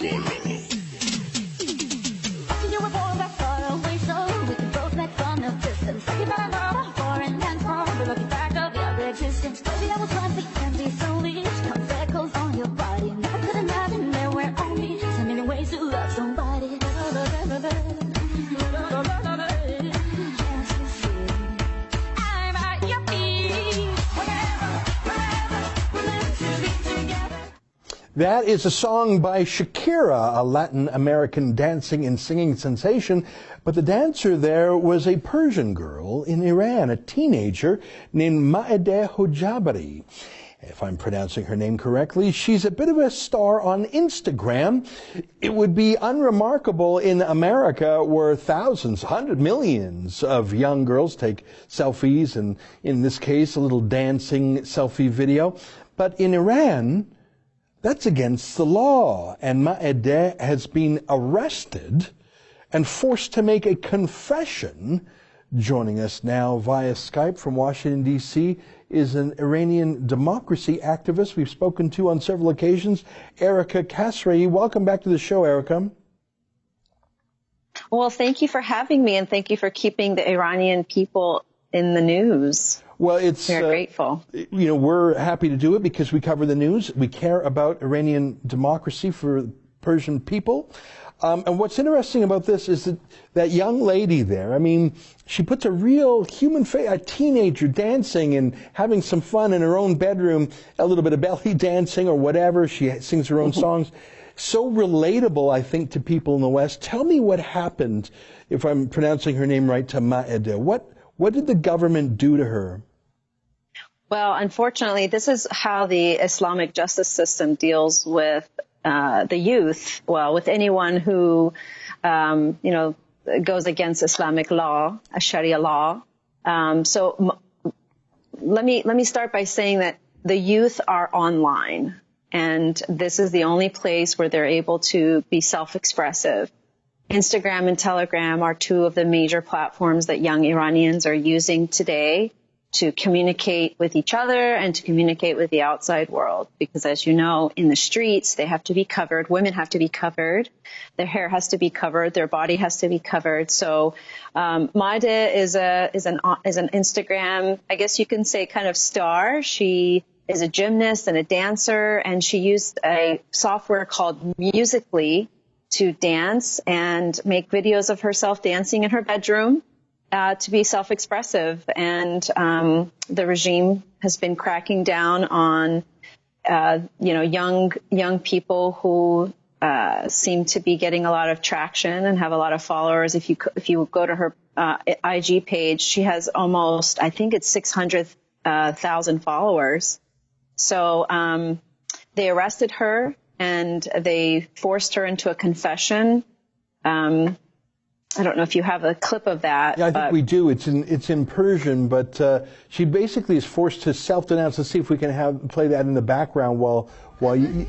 You were born that far away, so we can both make fun of distance. You better not a foreign land from the looking back of your existence. Maybe I was once the empty soulish, come echoes on your body. Never could imagine there were only so many ways to love somebody. I'm at your feet, wherever, we're meant to be together. That is a song by Shakira, a Latin American dancing and singing sensation. But the dancer there was a Persian girl in Iran, a teenager named Maedeh Hojabari. If I'm pronouncing her name correctly, she's a bit of a star on Instagram. It would be unremarkable in America, where thousands, 100 millions of young girls take selfies, and in this case, a little dancing selfie video. But in Iran, that's against the law, and Maedeh has been arrested and forced to make a confession. Joining us now via Skype from Washington, D.C. is an Iranian democracy activist we've spoken to on several occasions, Erica Kasrai. Welcome back to the show, Erica. Well, thank you for having me, and thank you for keeping the Iranian people in the news. Well, we're grateful. You know, we're happy to do it because we cover the news. We care about Iranian democracy for Persian people. And what's interesting about this is that young lady there, I mean, she puts a real human face, a teenager dancing and having some fun in her own bedroom, a little bit of belly dancing or whatever. She sings her own songs. So relatable, I think, to people in the West. Tell me what happened, if I'm pronouncing her name right, to Maedeh. What did the government do to her? Well, unfortunately, this is how the Islamic justice system deals with the youth. Well, with anyone who, goes against Islamic law, a Sharia law. So let me start by saying that the youth are online, and this is the only place where they're able to be self-expressive. Instagram and Telegram are two of the major platforms that young Iranians are using today to communicate with each other and to communicate with the outside world. Because as you know, in the streets, they have to be covered. Women have to be covered. Their hair has to be covered. Their body has to be covered. So Maedeh is an Instagram, I guess you can say, kind of star. She is a gymnast and a dancer, and she used a software called Musical.ly to dance and make videos of herself dancing in her bedroom to be self-expressive. And the regime has been cracking down on, young people who seem to be getting a lot of traction and have a lot of followers. If you go to her IG page, she has almost, I think it's 600,000 followers. So they arrested her, and they forced her into a confession. I don't know if you have a clip of that. Yeah, I think we do. It's in Persian, but she basically is forced to self-denounce. Let's see if we can play that in the background while you.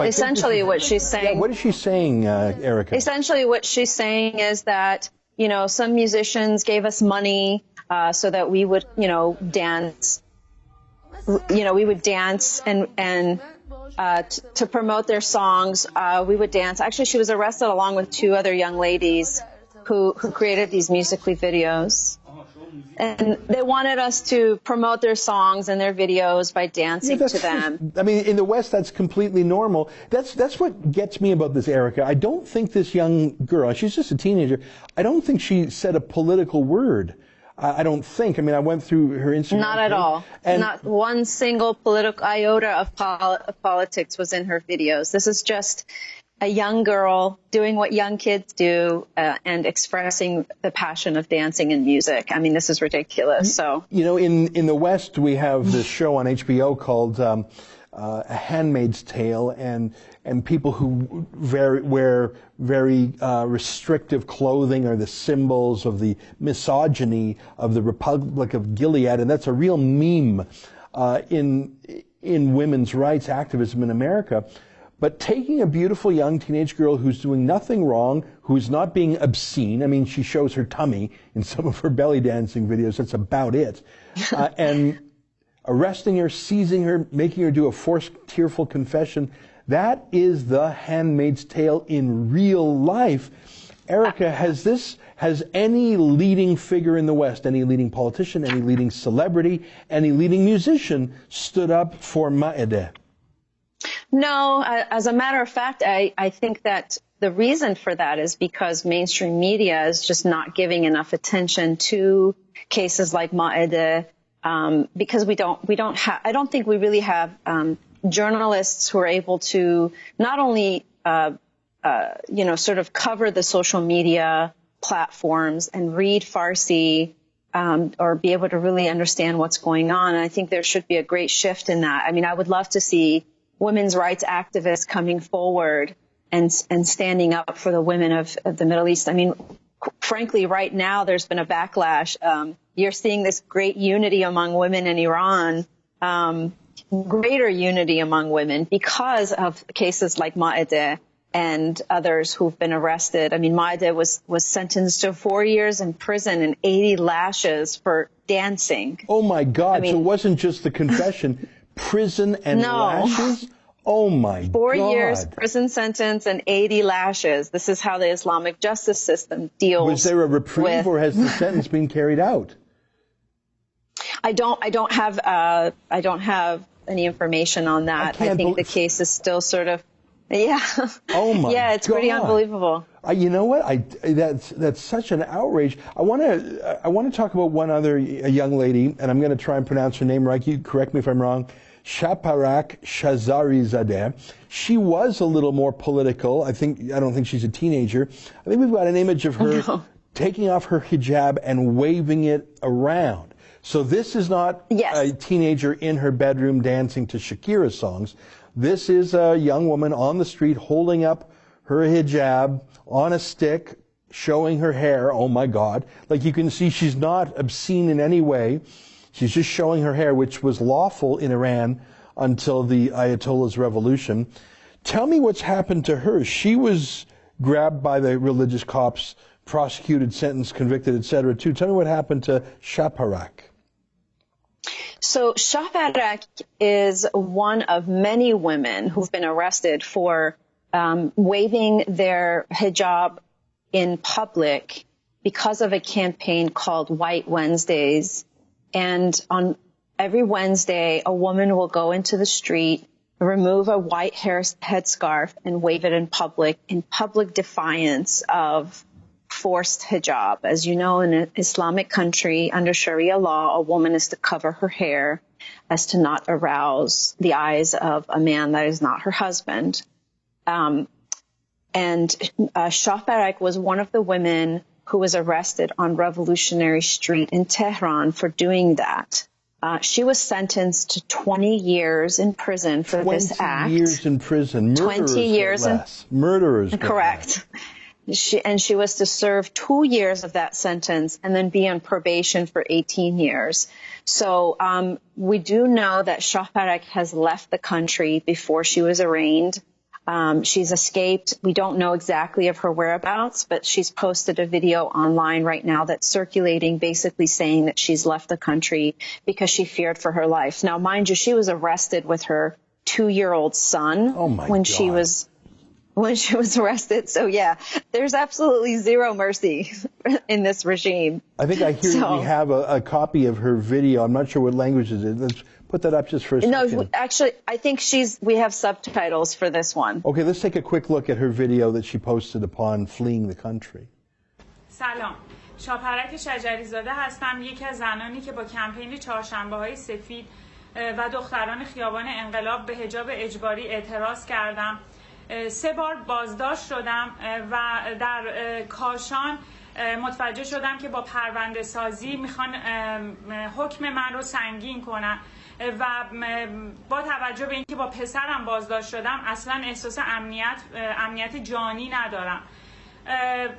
Essentially, what she's saying. Yeah, what is she saying, Erica? Essentially, what she's saying is that, some musicians gave us money so that we would, dance. We would dance and to promote their songs. We would dance. Actually, she was arrested along with two other young ladies who created these Musical.ly videos. And they wanted us to promote their songs and their videos by dancing to them. I mean, in the West, that's completely normal. That's what gets me about this, Erica. I don't think this young girl, she's just a teenager, I don't think she said a political word. I don't think. I mean, I went through her Instagram. Not at all. And not one single political iota of politics was in her videos. This is just a young girl doing what young kids do and expressing the passion of dancing and music. I mean, this is ridiculous. So, in the West, we have this show on HBO called A Handmaid's Tale, and people who wear very restrictive clothing are the symbols of the misogyny of the Republic of Gilead, and that's a real meme in women's rights activism in America. But taking a beautiful young teenage girl who's doing nothing wrong, who's not being obscene, I mean, she shows her tummy in some of her belly dancing videos, that's about it, and arresting her, seizing her, making her do a forced, tearful confession, that is The Handmaid's Tale in real life. Erica, has any leading figure in the West, any leading politician, any leading celebrity, any leading musician stood up for Maideh? No, as a matter of fact, I think that the reason for that is because mainstream media is just not giving enough attention to cases like Maideh, because I don't think we really have journalists who are able to not only sort of cover the social media platforms and read Farsi or be able to really understand what's going on. And I think there should be a great shift in that. I mean, I would love to see women's rights activists coming forward and standing up for the women of the Middle East. I mean, frankly, right now there's been a backlash. You're seeing this great unity among women in Iran, greater unity among women because of cases like Maideh and others who've been arrested. I mean, Maideh was sentenced to 4 years in prison and 80 lashes for dancing. Oh, my God. I mean, so it wasn't just the confession, prison and lashes? Oh, my God. 4 years prison sentence and 80 lashes. This is how the Islamic justice system deals with. Was there a reprieve or has the sentence been carried out? I don't have any information on that. I think the case is still sort of, yeah. Oh my yeah, it's God. pretty unbelievable. You know what? That's such an outrage. I want to talk about one other young lady, and I'm going to try and pronounce her name right. You correct me if I'm wrong. Shaparak Shazarizadeh. She was a little more political. I don't think she's a teenager. I think we've got an image of her taking off her hijab and waving it around. So this is not a teenager in her bedroom dancing to Shakira songs. This is a young woman on the street holding up her hijab on a stick, showing her hair. Oh, my God. Like you can see, she's not obscene in any way. She's just showing her hair, which was lawful in Iran until the Ayatollah's revolution. Tell me what's happened to her. She was grabbed by the religious cops, prosecuted, sentenced, convicted, etc. too. Tell me what happened to Shaparak. So Shaparak is one of many women who've been arrested for waving their hijab in public because of a campaign called White Wednesdays. And on every Wednesday, a woman will go into the street, remove a white headscarf and wave it in public defiance of forced hijab. As you know, in an Islamic country, under Sharia law, a woman is to cover her hair as to not arouse the eyes of a man that is not her husband. And Shaparak was one of the women who was arrested on Revolutionary Street in Tehran for doing that. She was sentenced to 20 years in prison for this act. 20 years in prison. Murderers 20 years get less. Murderers get correct. Less. She was to serve 2 years of that sentence and then be on probation for 18 years. So we do know that Shaparak has left the country before she was arraigned. She's escaped. We don't know exactly of her whereabouts, but she's posted a video online right now that's circulating, basically saying that she's left the country because she feared for her life. Now, mind you, she was arrested with her 2-year-old son when she was arrested. So, yeah, there's absolutely zero mercy in this regime. I think I hear we have a copy of her video. I'm not sure what language it is. Let's put that up just for a second. No, actually, I think we have subtitles for this one. Okay, let's take a quick look at her video that she posted upon fleeing the country. سلام. شاپرک شجریزاده هستم، یکی از زنانی که با کمپین چهارشنبه‌های سفید و دختران خیابان انقلاب به حجاب اجباری اعتراض کردم. 3 بار بازداشت شدم و در کاشان متوجه شدم که با پرونده سازی میخوان حکم من رو سنگین کنن و با توجه به اینکه با پسرم بازداشت شدم اصلا احساس امنیت جانی ندارم.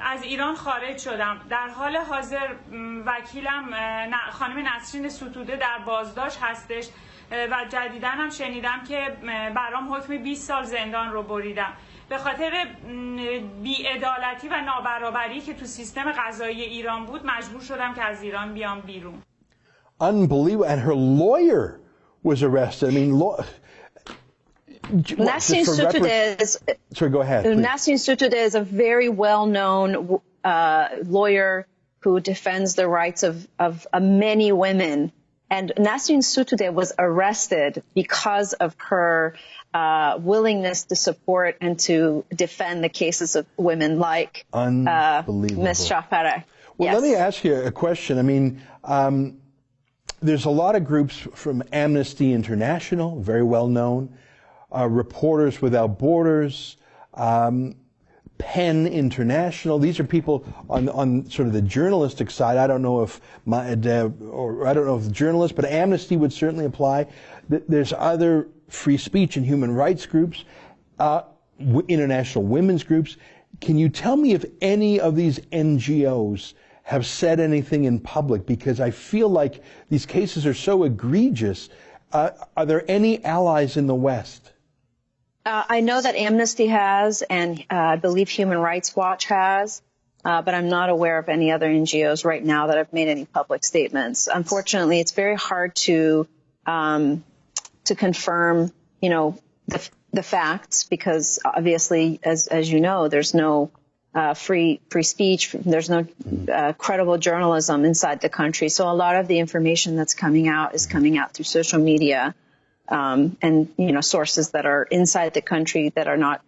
از ایران خارج شدم. در حال حاضر وکیلم خانم نسرین ستوده در بازداشت هستش و جدیداً هم شنیدم که برام حکم 20 سال زندان رو بریدم. به خاطر بی‌عدالتی و نابرابری که تو سیستم قضایی ایران بود مجبور شدم که از ایران بیام بیرون. Unbelievable. And her lawyer was arrested. I mean, Lashed and Sentenced. Sorry, go ahead. Lashed and Sentenced is a very well-known lawyer who defends the rights of many women. And Nasrin Sotoudeh was arrested because of her willingness to support and to defend the cases of women like Ms. Shahpareh. Well, yes. Let me ask you a question. I mean, there's a lot of groups from Amnesty International, very well known, Reporters Without Borders, PEN International. These are people on sort of the journalistic side. I don't know if I don't know if the journalists, but Amnesty would certainly apply. There's other free speech and human rights groups, international women's groups. Can you tell me if any of these NGOs have said anything in public? Because I feel like these cases are so egregious. Are there any allies in the West? I know that Amnesty has, and I believe Human Rights Watch has, but I'm not aware of any other NGOs right now that have made any public statements. Unfortunately, it's very hard to confirm, the facts, because obviously, as you know, there's no free speech. There's no credible journalism inside the country. So a lot of the information that's coming out is coming out through social media. And, sources that are inside the country that are not,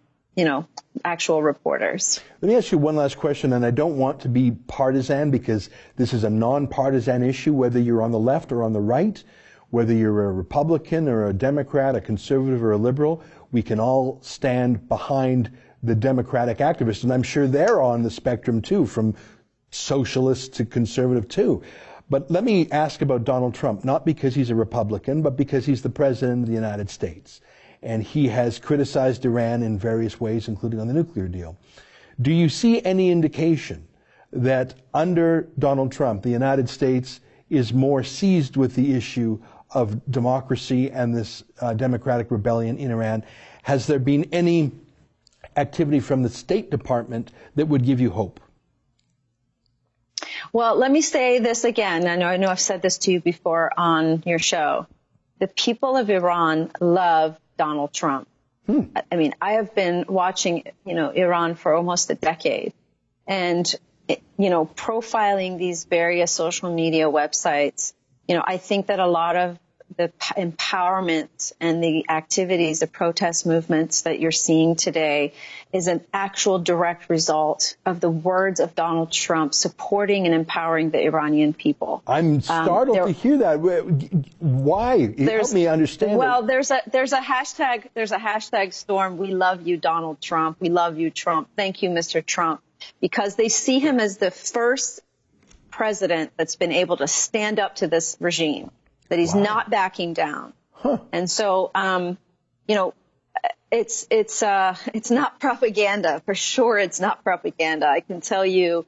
actual reporters. Let me ask you one last question, and I don't want to be partisan because this is a non-partisan issue, whether you're on the left or on the right, whether you're a Republican or a Democrat, a conservative or a liberal, we can all stand behind the Democratic activists. And I'm sure they're on the spectrum too, from socialist to conservative too. But let me ask about Donald Trump, not because he's a Republican, but because he's the President of the United States. And he has criticized Iran in various ways, including on the nuclear deal. Do you see any indication that under Donald Trump, the United States is more seized with the issue of democracy and this democratic rebellion in Iran? Has there been any activity from the State Department that would give you hope? Well, let me say this again. I know I've said this to you before on your show. The people of Iran love Donald Trump. I mean, I have been watching, Iran for almost a decade. And, profiling these various social media websites, I think that a lot of the empowerment and the activities, the protest movements that you're seeing today is an actual direct result of the words of Donald Trump supporting and empowering the Iranian people. I'm startled to hear that. Why? Help me understand. Well, there's a hashtag storm. We love you, Donald Trump. We love you, Trump. Thank you, Mr. Trump, because they see him as the first president that's been able to stand up to this regime, that he's not backing down. And so, it's not propaganda. For sure, it's not propaganda. I can tell you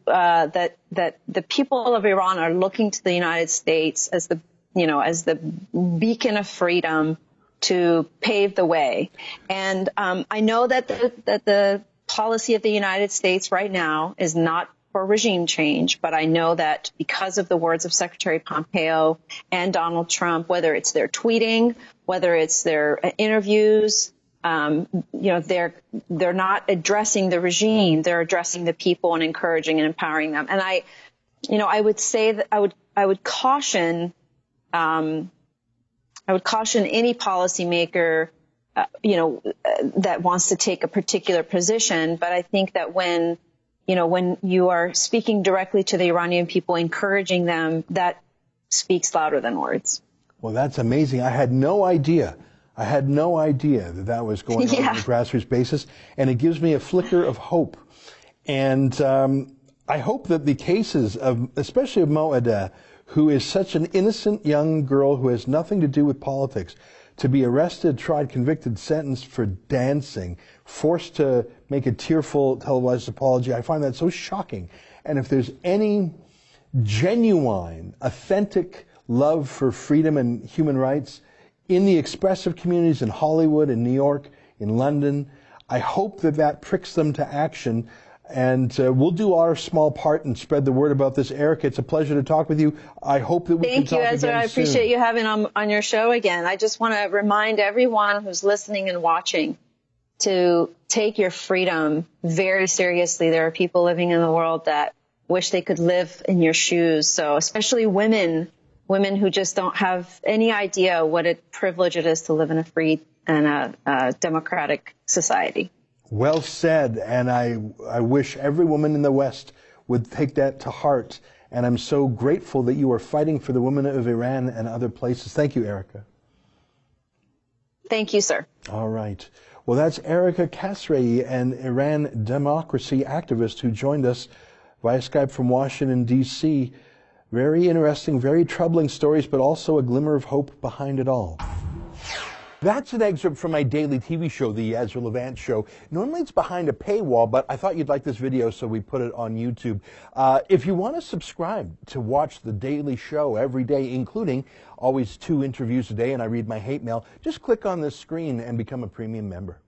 that the people of Iran are looking to the United States as the beacon of freedom to pave the way. And I know that the policy of the United States right now is not for regime change, but I know that because of the words of Secretary Pompeo and Donald Trump, whether it's their tweeting, whether it's their interviews, they're not addressing the regime, they're addressing the people and encouraging and empowering them. And I would say that I would caution any policymaker, that wants to take a particular position. But I think that when you are speaking directly to the Iranian people, encouraging them, that speaks louder than words. Well, that's amazing. I had no idea that was going on on a grassroots basis. And it gives me a flicker of hope. And I hope that the cases especially of Mo'adeh, who is such an innocent young girl who has nothing to do with politics, to be arrested, tried, convicted, sentenced for dancing, forced to make a tearful televised apology. I find that so shocking. And if there's any genuine, authentic love for freedom and human rights in the expressive communities in Hollywood, in New York, in London, I hope that that pricks them to action. And we'll do our small part and spread the word about this. Erica, it's a pleasure to talk with you. I hope that we can talk again soon. Thank you, Ezra. I appreciate you having on your show again. I just want to remind everyone who's listening and watching to take your freedom very seriously. There are people living in the world that wish they could live in your shoes. So especially women who just don't have any idea what a privilege it is to live in a free and a democratic society. Well said, and I wish every woman in the West would take that to heart, and I'm so grateful that you are fighting for the women of Iran and other places. Thank you, Erica. Thank you, sir. All right. Well, that's Erica Kasrei, an Iran democracy activist who joined us via Skype from Washington, D.C. Very interesting, very troubling stories, but also a glimmer of hope behind it all. That's an excerpt from my daily TV show, The Ezra Levant Show. Normally it's behind a paywall, but I thought you'd like this video, so we put it on YouTube. If you want to subscribe to watch the daily show every day, including always 2 interviews a day, and I read my hate mail, just click on this screen and become a premium member.